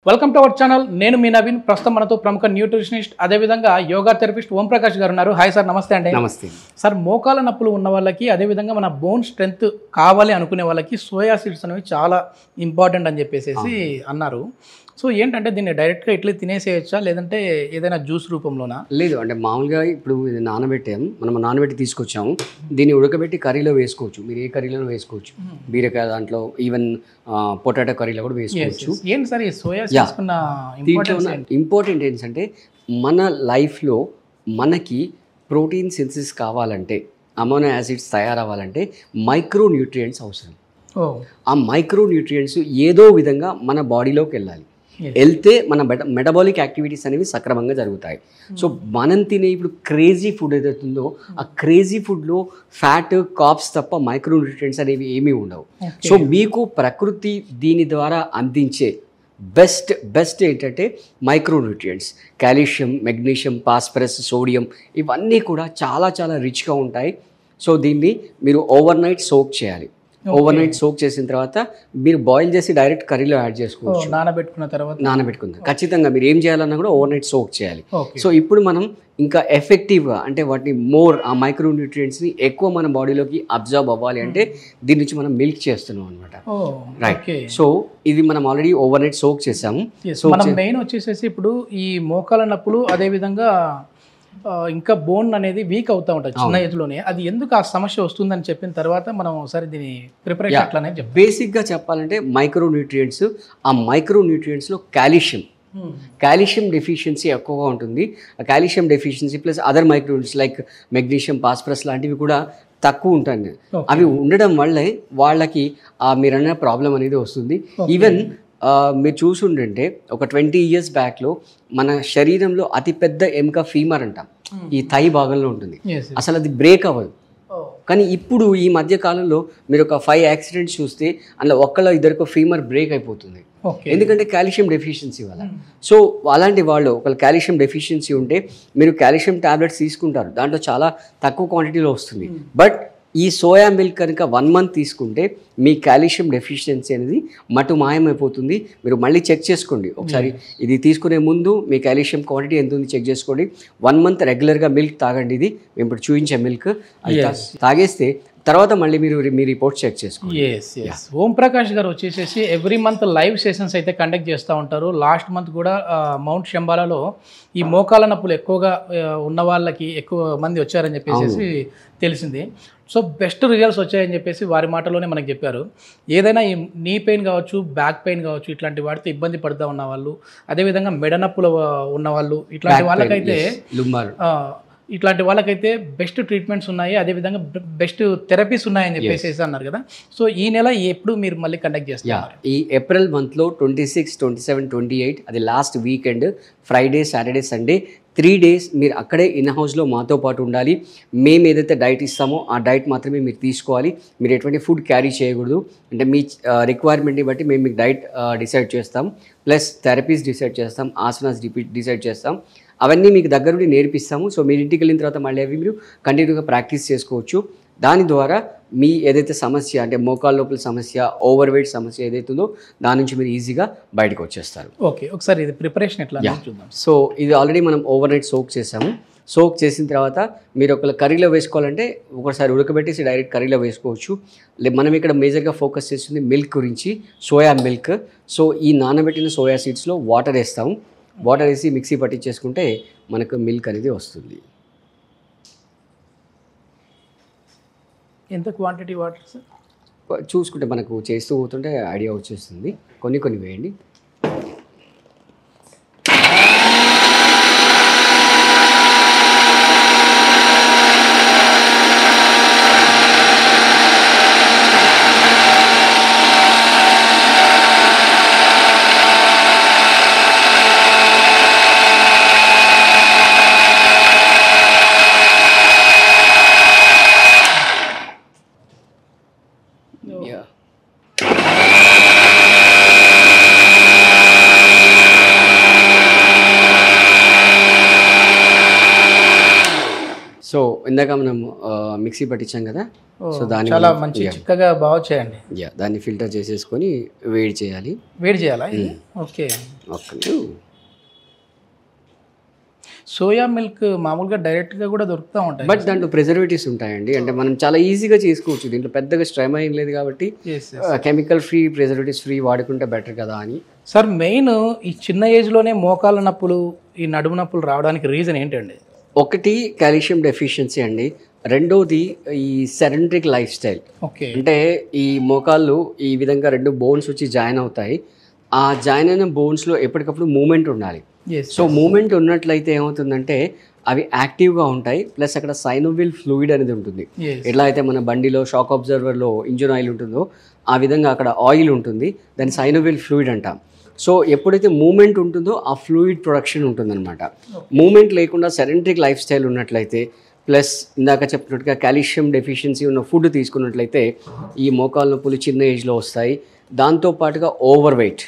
Welcome to our channel. నేను మీ నవీన్. ప్రస్తుతం మనతో ప్రముఖ న్యూట్రిషనిస్ట్ అదేవిధంగా యోగా థెరపిస్ట్ ఓం ప్రకాష్ గారు ఉన్నారు. హాయ్ సార్, నమస్తే అండి. నమస్తే సార్, మోకాల నొప్పులు ఉన్న వాళ్ళకి అదేవిధంగా మన బోన్ స్ట్రెంగ్త్ కావాలి అనుకునే వాళ్ళకి సోయా సీడ్స్ అనేవి చాలా ఇంపార్టెంట్ అని చెప్పేసి అన్నారు. సో ఏంటంటే దీన్ని డైరెక్ట్గా ఇట్లా తినేసేయచ్చా లేదంటే ఏదైనా జ్యూస్ రూపంలోనా? లేదు, అంటే మామూలుగా ఇప్పుడు ఇది నానబెట్టాము, మనం నానబెట్టి తీసుకొచ్చాము. దీన్ని ఉడకబెట్టి కర్రీలో వేసుకోవచ్చు. మీరు ఏ కర్రీలో వేసుకోవచ్చు, బీరకాయ దాంట్లో, ఈవెన్ పొటాటో కర్రీలో కూడా వేసుకోవచ్చు. ఏంటి సార్ ఈ సోయా ఇంపార్టెంట్ ఏంటంటే మన లైఫ్లో మనకి ప్రోటీన్ సింథసిస్ కావాలంటే, అమైనో యాసిడ్స్ తయారవ్వాలంటే మైక్రో న్యూట్రియంట్స్ అవసరం. ఆ మైక్రో న్యూట్రియంట్స్ ఏదో విధంగా మన బాడీలోకి వెళ్ళాలి. వెళ్తే మన మెటబాలిక్ యాక్టివిటీస్ అనేవి సక్రమంగా జరుగుతాయి. సో మనం తినే ఇప్పుడు క్రేజీ ఫుడ్ ఏదైతుందో ఆ క్రేజీ ఫుడ్లో ఫ్యాట్, కార్బ్స్ తప్ప మైక్రో న్యూట్రియంట్స్ అనేవి ఏమీ ఉండవు. సో మీకు ప్రకృతి దీని ద్వారా అందించే బెస్ట్ ఏంటంటే micro nutrients. Calcium, magnesium, phosphorus, sodium ఇవన్నీ కూడా చాలా చాలా రిచ్గా ఉంటాయి. సో దీన్ని మీరు ఓవర్ నైట్ సోక్ చేయాలి. ఓవర్ నైట్ సోక్ చేసిన తర్వాత మీరు బాయిల్ చేసి డైరెక్ట్ కర్రీలో యాడ్ చేసుకోవచ్చు. నానబెట్టుకున్న ఖచ్చితంగా మీరు ఏం చేయాలన్నా కూడా ఓవర్ నైట్ సోక్ చేయాలి. సో ఇప్పుడు మనం ఇంకా ఎఫెక్టివ్గా అంటే వాటిని ఆ మైక్రో న్యూట్రియంట్స్ని ఎక్కువ మన బాడీలోకి అబ్జర్వ్ అవ్వాలి అంటే దీని నుంచి మనం మిల్క్ చేస్తున్నాం అనమాట. రైట్. సో ఇది మనం ఆల్రెడీ ఓవర్ నైట్ సోక్ చేసాము. సో మెయిన్ వచ్చేసేసి ఇప్పుడు ఈ మోకాల నొప్పులు అదేవిధంగా ఇంకా బోన్ అనేది వీక్ అవుతూ ఉంటుంది చిన్న ఏజ్లోనే. అది ఎందుకు ఆ సమస్య వస్తుందని చెప్పిన తర్వాత మనం ఒకసారి దీని ప్రిపరేషన్ అట్లానే బేసిక్గా చెప్పాలంటే మైక్రో న్యూట్రియంట్స్, ఆ మైక్రో న్యూట్రియంట్స్లో కాల్షియం డెఫిషియన్సీ ఎక్కువగా ఉంటుంది. Calcium deficiency plus other micronutrients like magnesium, phosphorus లాంటివి కూడా తక్కువ ఉంటాయి. అవి ఉండడం వల్లే వాళ్ళకి మీరన్న ప్రాబ్లం అనేది వస్తుంది. ఈవెన్ మీరు చూసుంటే ఒక 20 years బ్యాక్లో మన శరీరంలో అతిపెద్ద ఎముక ఫీమర్ అంటాం, ఈ థై భాగంలో ఉంటుంది. అసలు అది బ్రేక్ అవ్వదు. కానీ ఇప్పుడు ఈ మధ్య కాలంలో మీరు ఒక 5 యాక్సిడెంట్స్ చూస్తే అందులో ఒక్కళ్ళ ఇద్దరికో ఫీమర్ బ్రేక్ అయిపోతుంది. ఎందుకంటే కాల్షియం డెఫిషియన్సీ వల్ల. సో అలాంటి వాళ్ళు ఒకళ్ళు కాల్షియం డెఫిషియన్సీ ఉంటే మీరు కాల్షియం టాబ్లెట్స్ తీసుకుంటారు, దాంట్లో చాలా తక్కువ క్వాంటిటీలో వస్తుంది. బట్ ఈ సోయా మిల్క్ కనుక 1 month తీసుకుంటే మీ కాల్షియం డెఫిషియన్సీ అనేది మాయమైపోతుంది. మీరు మళ్ళీ చెక్ చేసుకోండి ఒకసారి. ఇది తీసుకునే ముందు మీ కాల్షియం క్వాంటిటీ ఎంత ఉంది చెక్ చేసుకోండి. 1 month రెగ్యులర్గా మిల్క్ తాగండి. ఇది మేము ఇప్పుడు చూపించే మిల్క్ తాగేస్తే తర్వాత మళ్ళీ మీరు మీ రిపోర్ట్ చెక్ చేసుకోండి. ఓం ప్రకాష్ గారు వచ్చేసేసి ఎవ్రీ మంత్ లైవ్ సెషన్స్ అయితే కండక్ట్ చేస్తూ ఉంటారు. లాస్ట్ మంత్ కూడా మౌంట్ శంబాలాలో ఈ మోకాల నొప్పులు ఎక్కువగా ఉన్న వాళ్ళకి ఎక్కువ మంది వచ్చారని చెప్పేసి తెలిసింది. సో బెస్ట్ రిజల్ట్స్ వచ్చాయని చెప్పేసి వారి మాటలోనే మనకు చెప్పారు. ఏదైనా ఈ నీ పెయిన్ కావచ్చు, బ్యాక్ పెయిన్ కావచ్చు, ఇట్లాంటి వాటితో ఇబ్బంది పడుతూ ఉన్న వాళ్ళు, అదేవిధంగా మెడ నొప్పులు ఉన్నవాళ్ళు, ఇట్లాంటి వాళ్ళకైతే బెస్ట్ ట్రీట్మెంట్స్ ఉన్నాయి, అదేవిధంగా బెస్ట్ థెరపీస్ ఉన్నాయని చెప్పేసి అన్నారు కదా. సో ఈ నెల ఎప్పుడు మీరు మళ్ళీ కండక్ట్ చేస్తారు? ఈ ఏప్రిల్ మంత్లో 26, 27, 28 అది last weekend, Friday, Saturday, Sunday 3 days మీరు అక్కడే ఇన్ హౌస్లో మాతో పాటు ఉండాలి. మేము ఏదైతే డైట్ ఇస్తామో ఆ డైట్ మాత్రమే మీరు తీసుకోవాలి. మీరు ఎటువంటి ఫుడ్ క్యారీ చేయకూడదు. అంటే మీ రిక్వైర్మెంట్ని బట్టి మేము మీకు డైట్ డిసైడ్ చేస్తాం, ప్లస్ థెరపీస్ డిసైడ్ చేస్తాం, ఆసనాస్ డిసైడ్ చేస్తాం. అవన్నీ మీకు దగ్గర నుండి నేర్పిస్తాము. సో మీరు ఇంటికి వెళ్ళిన తర్వాత మళ్ళీ అవి మీరు కంటిన్యూగా ప్రాక్టీస్ చేసుకోవచ్చు. దాని ద్వారా మీ ఏదైతే సమస్య అంటే మోకాళ్ళ లోపల సమస్య, ఓవర్ వెయిట్ సమస్య ఏదైతుందో దాని నుంచి మీరు ఈజీగా బయటకు వచ్చేస్తారు. ఓకే, ఒకసారి ఇది ప్రిపరేషన్ ఎట్లా చూద్దాం. సో ఇది ఆల్రెడీ మనం ఓవర్ నైట్ సోక్ చేసాము. సోక్ చేసిన తర్వాత మీరు ఒకవేళ కర్రీలో వేసుకోవాలంటే ఒకసారి ఉడకబెట్టేసి డైరెక్ట్ కర్రీలో వేసుకోవచ్చు. మనం ఇక్కడ మేజర్గా ఫోకస్ చేస్తుంది మిల్క్ గురించి, సోయా మిల్క్. సో ఈ నానబెట్టిన సోయా సీడ్స్లో వాటర్ వేస్తాము. వాటర్ వేసి మిక్సీ పట్టించేసుకుంటే మనకు మిల్క్ అనేది వస్తుంది. ఎంత క్వాంటిటీ వాటర్ సార్? చూసుకుంటే మనకు చేస్తూ పోతుంటే ఐడియా వచ్చేస్తుంది. కొన్ని వేయండి. సో ఇందాక మనం మిక్సీ పట్టించాం కదా, ఓ, సో దాని చాలా మంచి చిక్కగా బాగా చేయండి. దాన్ని ఫిల్టర్ చేసేసుకొని వేడి చేయాలి. వేడి చేయాలా ఇది? ఓకే. సోయా మిల్క్ మామూలుగా డైరెక్ట్గా కూడా దొరుకుతూ ఉంటాయి, బట్ దాంట్లో ప్రిజర్వేటివ్స్ ఉంటాయండి. అంటే మనం చాలా ఈజీగా చేసుకోవచ్చు, దీంట్లో పెద్దగా శ్రమ ఏం లేదు కాబట్టి కెమికల్ ఫ్రీ ప్రిజర్వేటివ్స్ ఫ్రీ వాడుకుంటే బెటర్ కదా అని. సార్ మెయిన్ ఈ చిన్న ఏజ్లోనే మోకాళ్ళ నొప్పులు, ఈ నడుము నొప్పులు రావడానికి రీజన్ ఏంటండి? ఒకటి కాల్షియం డెఫిషియన్సీ అండి, రెండోది ఈ సెడెంటరీ లైఫ్ స్టైల్. ఓకే. అంటే ఈ మోకాళ్ళు ఈ విధంగా 2 బోన్స్ వచ్చి జాయిన్ అవుతాయి, ఆ జాయిన్ అయిన బోన్స్లో ఎప్పటికప్పుడు మూమెంట్ ఉండాలి. సో మూమెంట్ ఉన్నట్లయితే ఏమవుతుందంటే అవి యాక్టివ్గా ఉంటాయి, ప్లస్ అక్కడ సైనోవిల్ ఫ్లూయిడ్ అనేది ఉంటుంది. ఎట్లా అయితే మన బండిలో షాక్ అబ్జర్వర్లో ఇంజిన్ ఆయిల్ ఉంటుందో ఆ విధంగా అక్కడ ఆయిల్ ఉంటుంది, దాన్ని సైనోవిల్ ఫ్లూయిడ్ అంటాం. సో ఎప్పుడైతే మూమెంట్ ఉంటుందో ఆ ఫ్లూయిడ్ ప్రొడక్షన్ ఉంటుందన్నమాట. మూమెంట్ లేకుండా సెడెంటరీ లైఫ్ స్టైల్ ఉన్నట్లయితే, ప్లస్ ఇందాక చెప్పినట్టుగా కాల్షియం డెఫిషియన్సీ ఉన్న ఫుడ్ తీసుకున్నట్లయితే ఈ మోకాళ్ళ నొప్పులు చిన్న ఏజ్లో వస్తాయి. దాంతోపాటుగా ఓవర్ వెయిట్,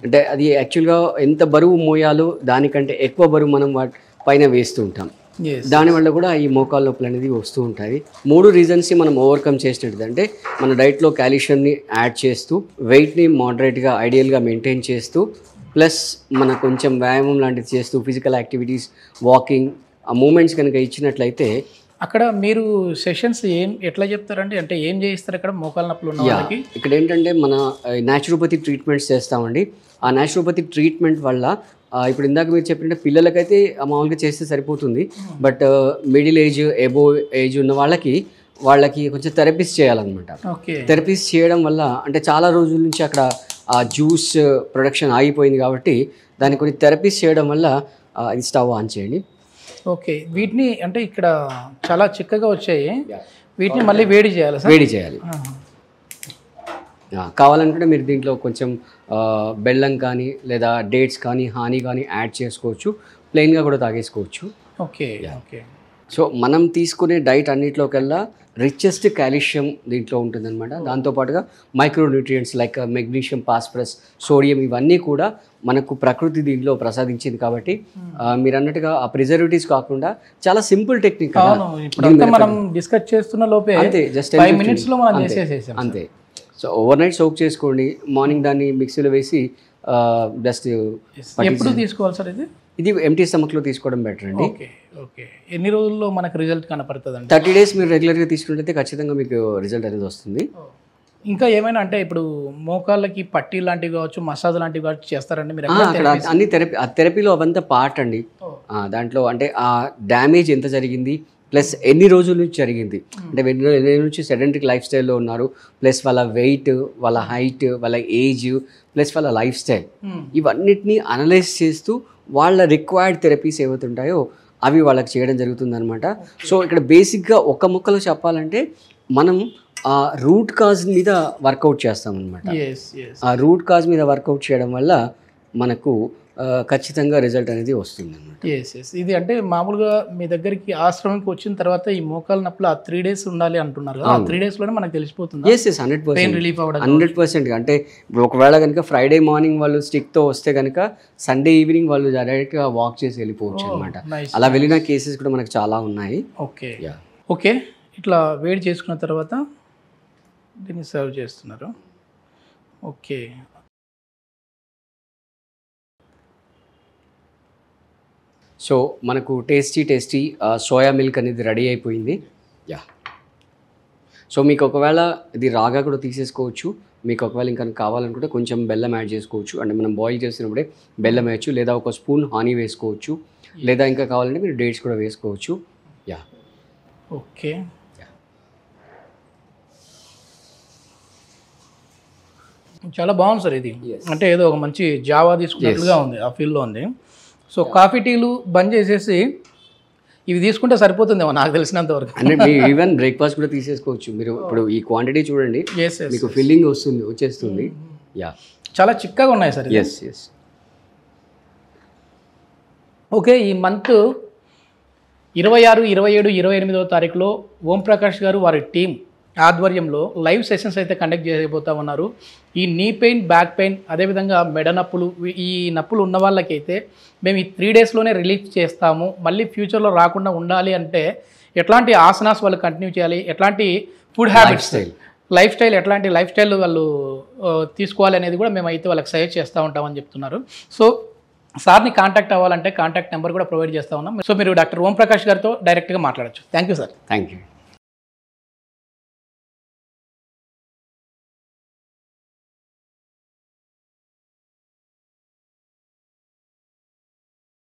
అంటే అది యాక్చువల్గా ఎంత బరువు మోయాలో దానికంటే ఎక్కువ బరువు మనం వాటి పైన వేస్తూ ఉంటాం, దానివల్ల కూడా ఈ మోకాళ్ళ నొప్పులు అనేది వస్తూ ఉంటాయి. 3 రీజన్స్ని మనం ఓవర్కమ్ చేసినట్టు అంటే మన డైట్లో కాల్షియంని యాడ్ చేస్తూ, వెయిట్ని మోడరేట్గా ఐడియల్గా మెయింటైన్ చేస్తూ, ప్లస్ మన కొంచెం వ్యాయామం లాంటిది చేస్తూ, ఫిజికల్ యాక్టివిటీస్, వాకింగ్, ఆ మూమెంట్స్ కనుక ఇచ్చినట్లయితే అక్కడ మీరు సెషన్స్ ఎట్లా చెప్తారండి? అంటే ఏం చేయిస్తారు ఇక్కడ మోకాళ్ళ నొప్పులు ఉన్న వాళ్ళకి? ఇక్కడ ఏంటంటే మన న్యాచురోపతి ట్రీట్మెంట్స్ చేస్తామండి. ఆ న్యాచురోపతి ట్రీట్మెంట్ వల్ల ఇప్పుడు ఇందాక మీరు చెప్పినట్టు పిల్లలకైతే మామూలుగా చేస్తే సరిపోతుంది, but middle age above age ఉన్న వాళ్ళకి కొంచెం థెరపీస్ చేయాలన్నమాట. థెరపీస్ చేయడం వల్ల అంటే చాలా రోజుల నుంచి అక్కడ ఆ జ్యూస్ ప్రొడక్షన్ ఆగిపోయింది కాబట్టి దాన్ని కొన్ని థెరపీస్ చేయడం వల్ల ఇది స్టవ్ ఆన్ చేయండి. ఓకే. వీటిని అంటే ఇక్కడ చాలా చిక్కగా వచ్చాయి, వీటిని మళ్ళీ వేడి చేయాలి. వేడి చేయాలి. కావాలనుకుంటే మీరు దీంట్లో కొంచెం బెల్లం కానీ లేదా డేట్స్ కానీ హనీ కానీ యాడ్ చేసుకోవచ్చు, ప్లెయిన్గా కూడా తాగేసుకోవచ్చు. ఓకే. ఓకే. సో మనం తీసుకునే డైట్ అన్నింటిలోకెల్లా రిచెస్ట్ కాల్షియం దీంట్లో ఉంటుందన్నమాట. దాంతోపాటుగా micronutrients like magnesium, phosphorus, sodium ఇవన్నీ కూడా మనకు ప్రకృతి దీంట్లో ప్రసాదించింది కాబట్టి మీరు అన్నట్టుగా ఆ ప్రిజర్వేటివ్స్ కాకుండా చాలా సింపుల్ టెక్నిక్. మనం డిస్కస్ చేస్తున్న లోపే అంతే, జస్ట్ 5 minutesలో మనం చేసేసాం అంతే. సో ఓవర్ నైట్ సోక్ చేసుకోండి, మార్నింగ్ దాన్ని మిక్సీలో వేసి జస్ట్ ఎప్పుడు తీసుకోవాలి సార్ ఇది ఎంటీ స్టమక్లో తీసుకోవడం బెటర్ అండి. ఓకే. ఓకే. ఎన్ని రోజుల్లో మనకు రిజల్ట్ కనపడుతుంది అంటే? 30 days మీరు రెగ్యులర్గా తీసుకున్నట్లయితే ఖచ్చితంగా మీకు రిజల్ట్ అనేది వస్తుంది. ఇంకా ఏమైనా అంటే ఇప్పుడు మోకాళ్ళకి పట్టీ లాంటివి కావచ్చు, మసాజ్ లాంటివి కావచ్చు చేస్తారండి మీరు? అక్కడ అన్ని థెరపీలో అవంతా పార్ట్ అండి. దాంట్లో అంటే ఆ డ్యామేజ్ ఎంత జరిగింది, ప్లస్ ఎన్ని రోజుల నుంచి జరిగింది, అంటే ఎన్ని నుంచి సెడెంటరీ లైఫ్ స్టైల్లో ఉన్నారు, ప్లస్ వాళ్ళ వెయిట్, వాళ్ళ హైట్, వాళ్ళ ఏజ్, ప్లస్ వాళ్ళ లైఫ్ స్టైల్, ఇవన్నిటిని అనలైజ్ చేస్తూ వాళ్ళ రిక్వైర్డ్ థెరపీస్ ఏవైతే ఉంటాయో అవి వాళ్ళకి చేయడం జరుగుతుందన్నమాట. సో ఇక్కడ బేసిక్గా ఒక ముక్కలో చెప్పాలంటే మనం ఆ రూట్ కాజ్ మీద వర్కౌట్ చేస్తామన్నమాట. ఆ రూట్ కాజ్ మీద వర్కౌట్ చేయడం వల్ల మనకు ఖచ్చితంగా రిజల్ట్ అనేది వస్తుంది అన్నమాట. ఇది అంటే మామూలుగా మీ దగ్గరికి ఆశ్రమంకి వచ్చిన తర్వాత ఈ మోకాళ్ళ నొప్పులు ఆ 3 days ఉండాలి అంటున్నారు కదా, ఆ 3 daysలోనే మనకు తెలిసిపోతుంది. 100%. అంటే ఒకవేళ కనుక ఫ్రైడే మార్నింగ్ వాళ్ళు స్టిక్తో వస్తే కనుక సండే ఈవినింగ్ వాళ్ళు డైరెక్ట్గా వాక్ చేసి వెళ్ళిపోవచ్చు అనమాట. అలా వెళ్ళిన కేసెస్ కూడా మనకు చాలా ఉన్నాయి. ఓకే. ఓకే. ఇట్లా వేడి చేసుకున్న తర్వాత దీన్ని సర్వ్ చేస్తున్నారు. ఓకే. సో మనకు టేస్టీ సోయా మిల్క్ అనేది రెడీ అయిపోయింది. సో మీకు ఒకవేళ ఇది రాగా కూడా తీసేసుకోవచ్చు, మీకు ఒకవేళ ఇంకా కావాలనుకుంటే కొంచెం బెల్లం యాడ్ చేసుకోవచ్చు. అంటే మనం బాయిల్ చేసినప్పుడే బెల్లం వేయచ్చు, లేదా ఒక స్పూన్ హనీ వేసుకోవచ్చు, లేదా ఇంకా కావాలంటే మీరు డేట్స్ కూడా వేసుకోవచ్చు. ఓకే. చాలా బాగుంది సార్ ఇది. అంటే ఏదో ఒక మంచి జావా తీసుకున్నట్లుగా ఉంది, ఆ ఫీల్లో ఉంది. సో కాఫీ టీలు బంద్ చేసేసి ఇవి తీసుకుంటే సరిపోతుందేమో నాకు తెలిసినంత వరకు. అంటే మీరు ఈవెన్ బ్రేక్ఫాస్ట్ కూడా తీసేసుకోవచ్చు. మీరు ఇప్పుడు ఈ క్వాంటిటీ చూడండి, మీకు ఫిల్లింగ్ వచ్చేస్తుంది. చాలా చిక్కగా ఉన్నాయి సార్. ఓకే. ఈ మంత్ 26, 27, 28వ తారీఖులో ఓంప్రకాష్ గారు వారి టీం ఆధ్వర్యంలో లైవ్ సెషన్స్ అయితే కండక్ట్ చేయబోతా ఉన్నారు. ఈ నీ పెయిన్, బ్యాక్ పెయిన్, అదేవిధంగా మెడ నొప్పులు, ఈ నొప్పులు ఉన్న వాళ్ళకైతే మేము ఈ 3 daysలోనే రిలీఫ్ చేస్తాము, మళ్ళీ ఫ్యూచర్లో రాకుండా ఉండాలి అంటే ఎట్లాంటి ఆసనాస్ వాళ్ళు కంటిన్యూ చేయాలి, ఎట్లాంటి ఫుడ్ హ్యాబిట్స్, లైఫ్ స్టైల్, ఎట్లాంటి లైఫ్ స్టైల్ వాళ్ళు తీసుకోవాలి అనేది కూడా మేమైతే వాళ్ళకి సజెస్ట్ చేస్తూ ఉంటామని చెప్తున్నారు. సో సార్ని కాంటాక్ట్ అవ్వాలంటే కాంటాక్ట్ నెంబర్ కూడా ప్రొవైడ్ చేస్తూ ఉన్నాం. సో మీరు డాక్టర్ ఓం ప్రకాష్ గారితో డైరెక్ట్గా మాట్లాడచ్చు. Thank you sir. Thank you.